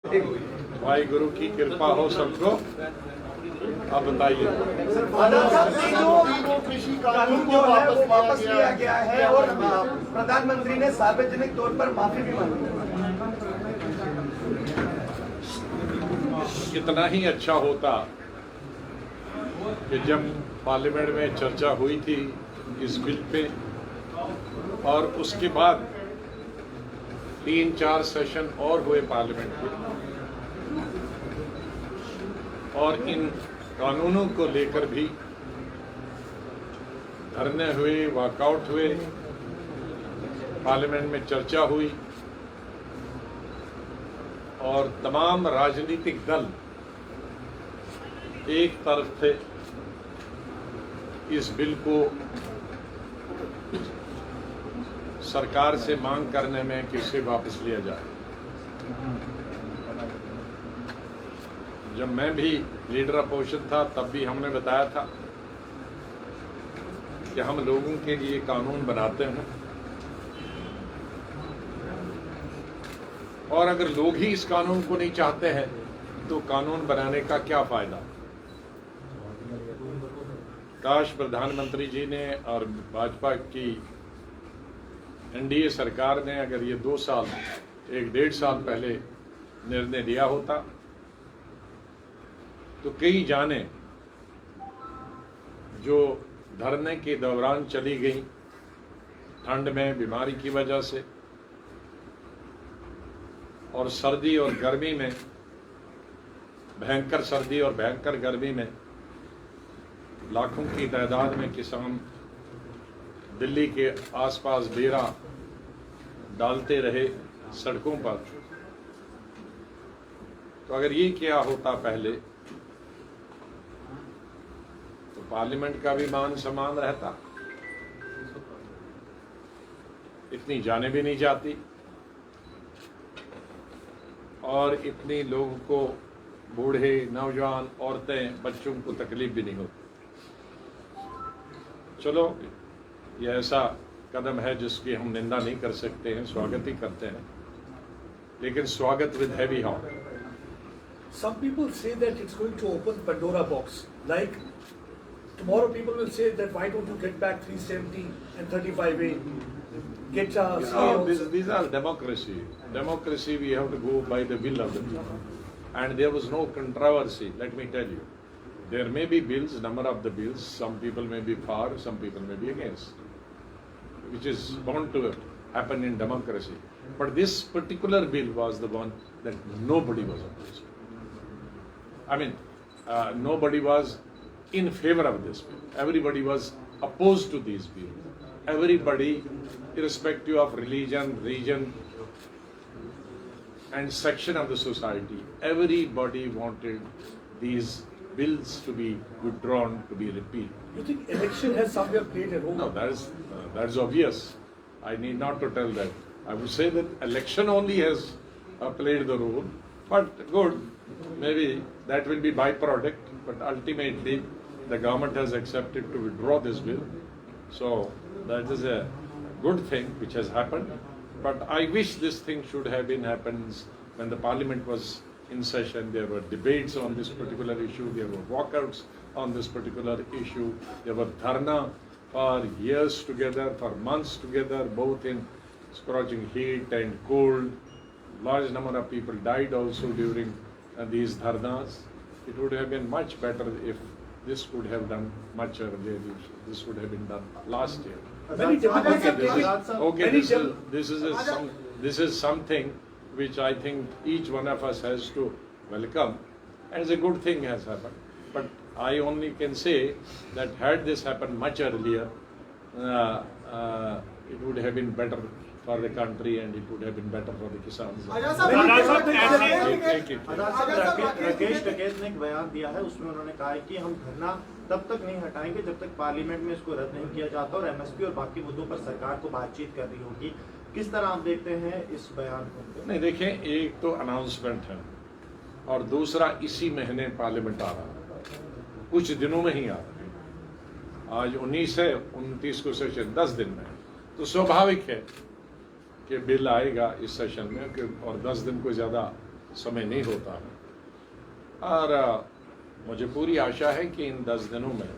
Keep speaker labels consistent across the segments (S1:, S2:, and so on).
S1: भाई गुरु की कृपा हो सबको। अब बताइए।
S2: कृषि कानून को वापस लिया गया है और प्रधानमंत्री ने सार्वजनिक तौर पर माफी भी मांगी।
S1: कितना ही अच्छा होता कि जब पार्लियामेंट में चर्चा हुई थी इस बिल पे और उसके बाद 3-4 सेशन और हुए पार्लियामेंट में और इन कानूनों को लेकर भी धरने हुए, वॉकआउट हुए, पार्लियामेंट में चर्चा हुई और तमाम राजनीतिक दल एक तरफ थे इस बिल को सरकार से मांग करने में कि इसे वापस लिया जाए। जब मैं भी लीडर अपोजिशन था तब भी हमने बताया था कि हम लोगों के लिए कानून बनाते हैं और अगर लोग ही इस कानून को नहीं चाहते हैं तो कानून बनाने का क्या फायदा। काश प्रधानमंत्री जी ने और भाजपा की एनडीए सरकार ने अगर ये 2 साल 1-1.5 साल पहले निर्णय लिया होता तो कई जाने जो धरने के दौरान चली गई ठंड में, बीमारी की वजह से और सर्दी और गर्मी में, भयंकर सर्दी और भयंकर गर्मी में लाखों की तादाद में किसान दिल्ली के आसपास डेरा डालते रहे सड़कों पर। तो अगर ये क्या होता पहले तो पार्लियामेंट का भी मान सम्मान रहता, इतनी जाने भी नहीं जाती और इतनी लोगों को, बूढ़े, नौजवान, औरतें, बच्चों को तकलीफ भी नहीं होती। चलो, यह ऐसा कदम है जिसकी हम निंदा नहीं कर सकते हैं, स्वागत ही करते हैं, लेकिन स्वागत with heavy heart.
S3: Some people say that it's going to open Pandora box. Like tomorrow, people will say that why don't you get back 370 and 35A? Get
S1: these are democracy. Democracy, we have to go by the will of the people, and there was no controversy. Let me tell you, there may be bills, number of the bills. Some people may be for, some people may be against, which is bound to happen in democracy. But this particular bill was the one that nobody was opposed. I mean, nobody was in favor of this bill. Everybody was opposed to these bills. Everybody, irrespective of religion, region, and section of the society, everybody wanted these bills to be withdrawn, to be repealed.
S3: You think election has somewhere played a role?
S1: No, that is obvious. I need not to tell that. I would say that election only has played the role, but good, maybe that will be byproduct, but ultimately the government has accepted to withdraw this bill. So that is a good thing which has happened, but I wish this thing should have been happened when the parliament was in session. There were debates on this particular issue, there were walkouts on this particular issue, there were dharna for years together, for months together, both in scorching heat and cold. Large number of people died also during these dharnas. It would have been much better if this could have done much earlier. This would have been done last year. This is something which I think each one of us has to welcome, and it's a good thing has happened. But I only can say that had this happened much earlier, it would have been better for the country and it would have been better for the Kisans.
S4: Rakesh Tikait ने एक बयान दिया है, उसमें उन्होंने कहा है कि हम धरना तब तक नहीं हटाएंगे जब तक पार्लियामेंट में इसको रद्द नहीं किया जाता और एमएसपी और बाकी मुद्दों पर सरकार को बातचीत करनी होगी। किस तरह आप देखते हैं इस बयान को?
S1: नहीं, देखें, एक तो अनाउंसमेंट है और दूसरा इसी महीने पार्लियामेंट आ रहा है, कुछ दिनों में ही आ रहा है। आज 19 है, 29 को सेशन 10 दिन में, तो स्वाभाविक है कि बिल आएगा इस सेशन में और 10 दिन को ज़्यादा समय नहीं होता है। और मुझे पूरी आशा है कि इन 10 दिनों में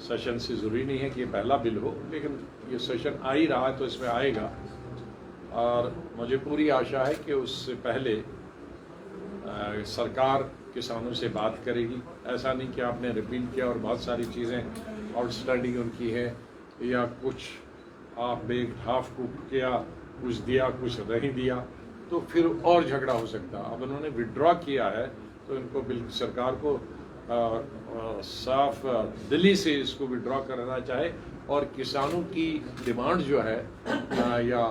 S1: सेशन से ज़रूरी नहीं है कि ये पहला बिल हो, लेकिन ये सेशन आ ही रहा है तो इसमें आएगा। और मुझे पूरी आशा है कि उससे पहले सरकार किसानों से बात करेगी। ऐसा नहीं कि आपने रिपील किया और बहुत सारी चीज़ें आउटस्टैंडिंग उनकी है, या कुछ आप बेग हाफ कुक किया, कुछ दिया कुछ नहीं दिया, तो फिर और झगड़ा हो सकता। अब उन्होंने विड्रॉ किया है तो इनको बिल्कुल सरकार को साफ दिली से इसको विड्रॉ करना चाहे और किसानों की डिमांड जो है या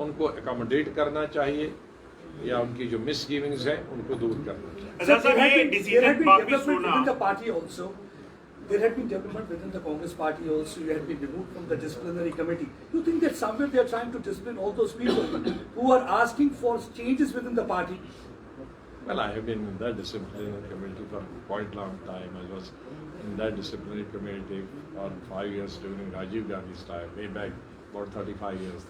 S1: उनको अकोमोडेट करना चाहिए, या उनकी जो मिसगिविंग्स हैं उनको दूर करना चाहिए।
S3: Sir, there had been development within the party also. There had been development within the Congress party also. You had been removed from the disciplinary committee. You think that somewhere they are trying to discipline all those people who are asking for changes within the party?
S1: Well, I have been in that disciplinary committee for quite long time. I was in that disciplinary committee for 5 years during Rajiv Gandhi's time, way back about 35 years,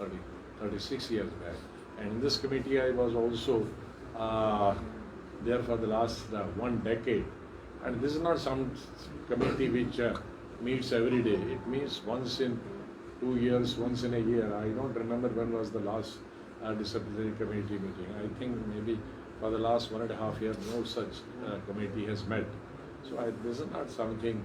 S1: 36 years back. And in this committee, I was also there for the last 1 decade. And this is not some committee which meets every day. It meets once in 2 years, once in a year. I don't remember when was the last disciplinary committee meeting. I think maybe for the last 1.5 years, no such committee has met. So this is not something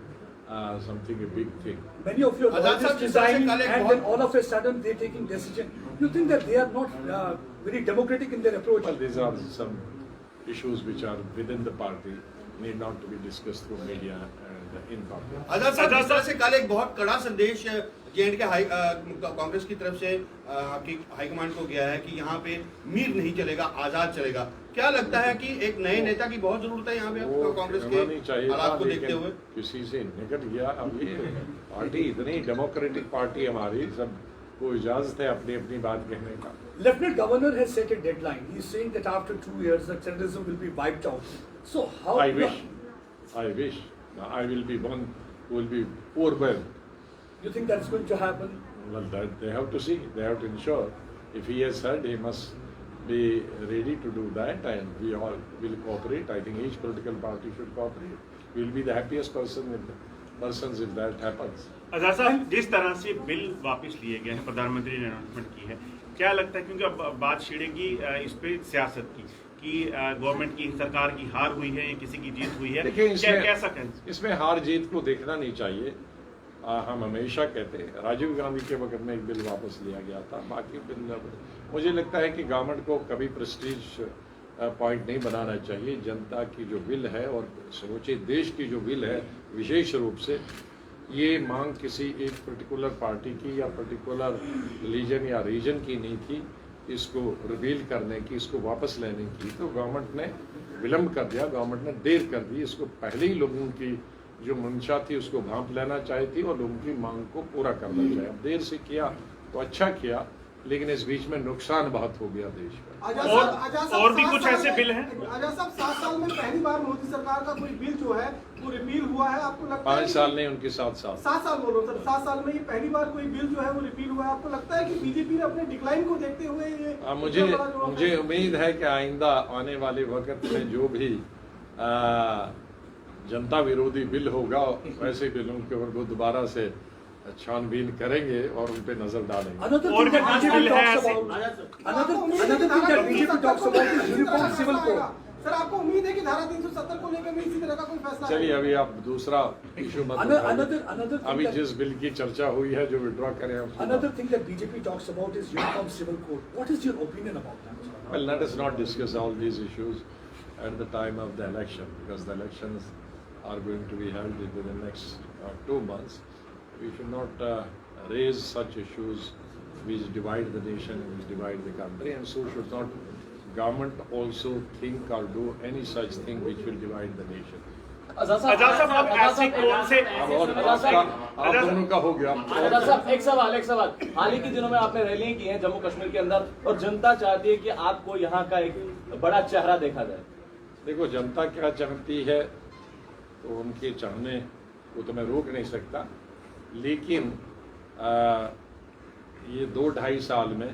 S1: a big thing.
S3: Many of your lawyers resigning and then all of a sudden they're taking decision. You think that they are not very democratic in their approach?
S1: Well, these are some issues which are within the party, need not to be discussed through media and in public.
S2: आजाद साहब, जिस तरह से कल एक बहुत कड़ा संदेश J&K Congress की तरफ से आपकी हाईकमांड को गया है कि यहाँ पे मीर नहीं चलेगा, आजाद चलेगा। क्या लगता है कि एक नए नेता की बहुत जरूरत है यहाँ पे कांग्रेस के हालात को देखते हुए?
S1: किसी से निकल गया। अब ये पार्टी इतनी डेमोक्रेटिक पार्टी हमारी, सबको इजाजत है अपनी अपनी बात कहने का।
S3: Lieutenant Governor has set a deadline. He is saying that after 2 years, the terrorism will be wiped out. So how?
S1: I wish I will be one who will be overwhelmed.
S3: You think that's going to happen?
S1: Well, that they have to see. They have to ensure. If he has said, he must be ready to do that, and we all will cooperate. I think each political party should cooperate. We will be the happiest persons if that happens.
S5: आजाद साहब, जिस तरह से bill वापस लिए गए हैं, प्रधानमंत्री ने अनाउंसमेंट की है, क्या लगता है, क्योंकि अब बात छिड़ेगी इस पे सियासत की कि गवर्नमेंट की, सरकार की हार हुई है या किसी की जीत हुई है, क्या कैसा कहें?
S1: इसमें हार जीत को देखना नहीं चाहिए। हम हमेशा कहते हैं, राजीव गांधी के वक्त में एक बिल वापस लिया गया था, बाकी बिल मुझे लगता है कि गवर्नमेंट को कभी प्रेस्टीज पॉइंट नहीं बनाना चाहिए। जनता की जो बिल है और समूचे देश की जो बिल है, विशेष रूप से ये मांग किसी एक पर्टिकुलर पार्टी की या पर्टिकुलर रिलीजन या रीजन की नहीं थी, इसको रिवील करने की, इसको वापस लेने की। तो गवर्नमेंट ने विलम्ब कर दिया, गवर्नमेंट ने देर कर दी। इसको पहले ही लोगों की जो मंशा थी उसको भांप लेना चाहिए थी और लोगों की मांग को पूरा करना चाहिए। अब देर से किया तो अच्छा किया, लेकिन इस बीच में नुकसान बहुत हो गया देश का।
S5: और भी कुछ ऐसे बिल हैं?
S6: आजाद साहब, 7 साल में पहली बार मोदी सरकार का कोई बिल जो है वो रिपील हुआ है। आपको लगता है
S1: 5 साल नहीं, उनके 7 साल।
S6: 7 साल बोलो सर, 7 साल में ये पहली बार कोई बिल जो है वो रिपील हुआ है। आपको लगता है कि बीजेपी ने अपने डिक्लाइन को देखते हुए ये
S1: मुझे उम्मीद है कि आइंदा आने वाले वक्त में जो भी जनता विरोधी बिल होगा, वैसे बिलों के ऊपर वो दोबारा से छानबीन करेंगे और उन पे नजर डालेंगे।
S3: Another thing that BJP talks about is uniform civil code.
S6: Sir, आपको उम्मीद है कि धारा 370 को लेकर भी इसी तरह का कोई फैसला?
S1: चलिए, अभी आप दूसरा इशू मत उठाइए। अभी जिस बिल की चर्चा हुई है, जो विड्रॉ करें।
S3: Another thing that BJP talks about is uniform civil code. What is your opinion about that?
S1: Well, let us not discuss all these issues at the time of the election, because the elections are going to be held within the next 2 months. We should not raise such issues which divide the nation, which divide the country, and so should not government also think or do any such thing which will divide the nation.
S5: आजाद साहब, आप ऐसे कौन से
S1: आप दोनों का हो गया।
S7: आजाद साहब, एक सवाल। हाल ही के दिनों में आपने रैलियां की हैं जम्मू कश्मीर के अंदर, और जनता चाहती है कि आपको यहाँ का एक बड़ा चेहरा देखा जाए।
S1: देखो, जनता क्या चाहती है तो उनके चाहने को तो मैं रोक नहीं सकता, लेकिन ये 2-2.5 साल में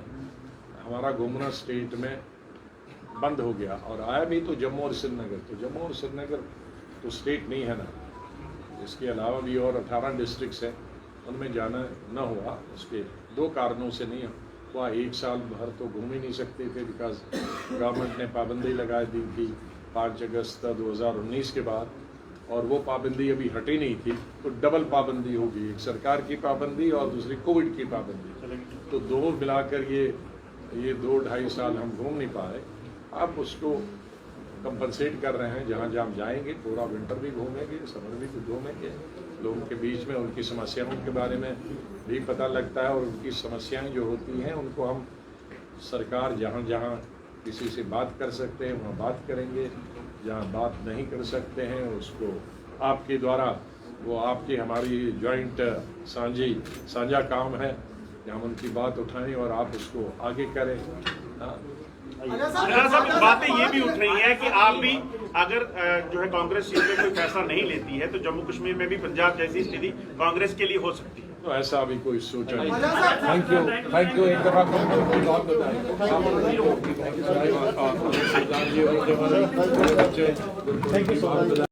S1: हमारा गुमनाह स्टेट में बंद हो गया और आया भी तो जम्मू और श्रीनगर, तो जम्मू और श्रीनगर तो स्टेट नहीं है ना, इसके अलावा भी और 18 डिस्ट्रिक्ट्स हैं, उनमें जाना न हुआ। उसके 2 कारणों से नहीं हुआ। 1 साल भर तो घूम ही नहीं सकते थे, बिकॉज गवर्नमेंट ने पाबंदी लगा दी थी 5 अगस्त 2019 के बाद, और वो पाबंदी अभी हटी नहीं थी, तो डबल पाबंदी होगी, एक सरकार की पाबंदी और दूसरी कोविड की पाबंदी, तो 2 मिलाकर ये 2-2.5 साल हम घूम नहीं पाए। अब उसको कंपनसेट कर रहे हैं, जहाँ जहाँ जाएंगे पूरा विंटर भी घूमेंगे, समर भी घूमेंगे, लोगों के बीच में उनकी समस्याओं के बारे में भी पता लगता है, और उनकी समस्याएं जो होती हैं उनको हम सरकार जहाँ जहाँ किसी से बात कर सकते हैं वहाँ बात करेंगे, जहाँ बात नहीं कर सकते हैं उसको आपके द्वारा, वो आपकी हमारी जॉइंट साझा काम है कि हम उनकी बात उठाएं और आप उसको आगे करें। हाँ।
S5: जनाब साहब, बातें ये भी उठ रही है कि आप भी अगर जो है कांग्रेस सीट पे कोई फैसला नहीं लेती है तो जम्मू कश्मीर में भी पंजाब जैसी स्थिति कांग्रेस के लिए हो सकती है।
S1: तो ऐसा अभी कोई सोचा नहीं। थैंक यू एक दफा बात बताएं।